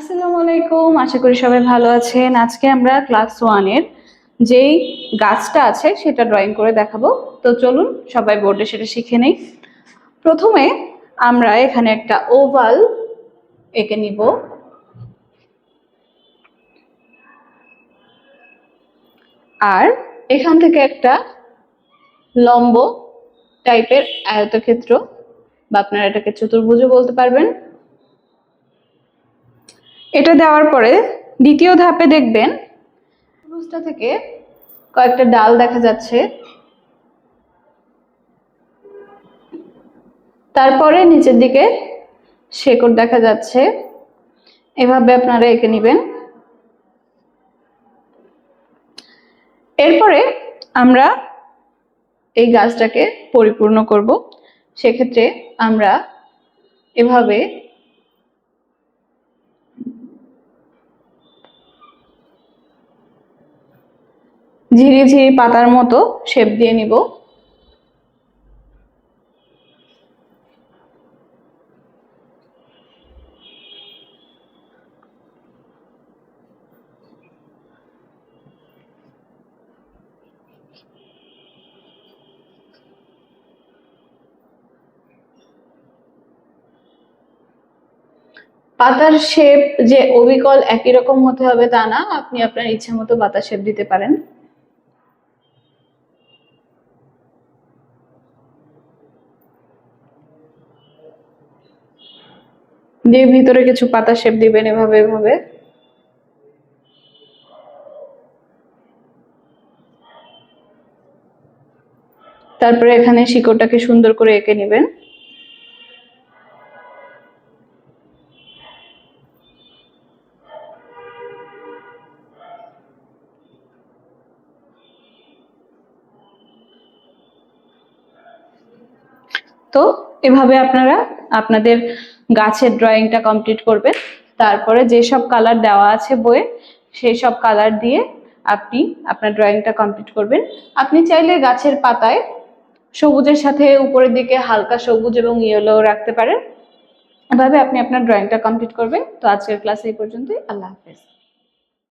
আসসালামু আলাইকুম, আশা করি সবাই ভালো আছেন। আজকে আমরা ক্লাস 1 এর যেই গাছটা আছে সেটা ড্রয়িং করে দেখাবো। তো চলুন সবাই বোর্ডে সেটা শিখে নেই। প্রথমে আমরা এখানে একটা ওভাল এঁকে নিব। আর এখান থেকে একটা লম্ব টাইপের আয়তক্ষেত্র, বা আপনারা এটাকে চতুর্ভুজও বলতে পারবেন। এটা দেওয়ার পরে দ্বিতীয় ধাপে দেখবেন ত্রিভুজটা থেকে কয়েকটা ডাল দেখা যাচ্ছে। তারপরে নিচের দিকে শেকড় দেখা যাচ্ছে। এভাবে আপনারা এঁকে নেবেন। এরপরে আমরা এই গাছটাকে পরিপূর্ণ করব। সেক্ষেত্রে আমরা এভাবে ঝিরিঝিরি পাতার মতো শেপ দিয়ে নিব। পাতার শেপ যে অবিকল একই রকম হতে হবে তা না, আপনি আপনার ইচ্ছা মতো পাতার শেপ দিতে পারেন। দিয়ে ভিতরে কিছু পাতা শেপ দিবেন এভাবে এভাবে। তারপরে এখানে শিকড়টাকে সুন্দর করে এঁকে নেবেন। তো এভাবে আপনারা আপনাদের গাছের ড্রয়িংটা কমপ্লিট করবেন। তারপরে যেসব কালার দেওয়া আছে বইয়ে সেই সব কালার দিয়ে আপনি আপনার ড্রয়িংটা কমপ্লিট করবেন। আপনি চাইলে গাছের পাতায় সবুজের সাথে উপরের দিকে হালকা সবুজ এবং ইয়েলো রাখতে পারেন। এভাবে আপনি আপনার ড্রয়িংটা কমপ্লিট করবেন। তো আজকের ক্লাস এই পর্যন্তই। আল্লাহ হাফেজ।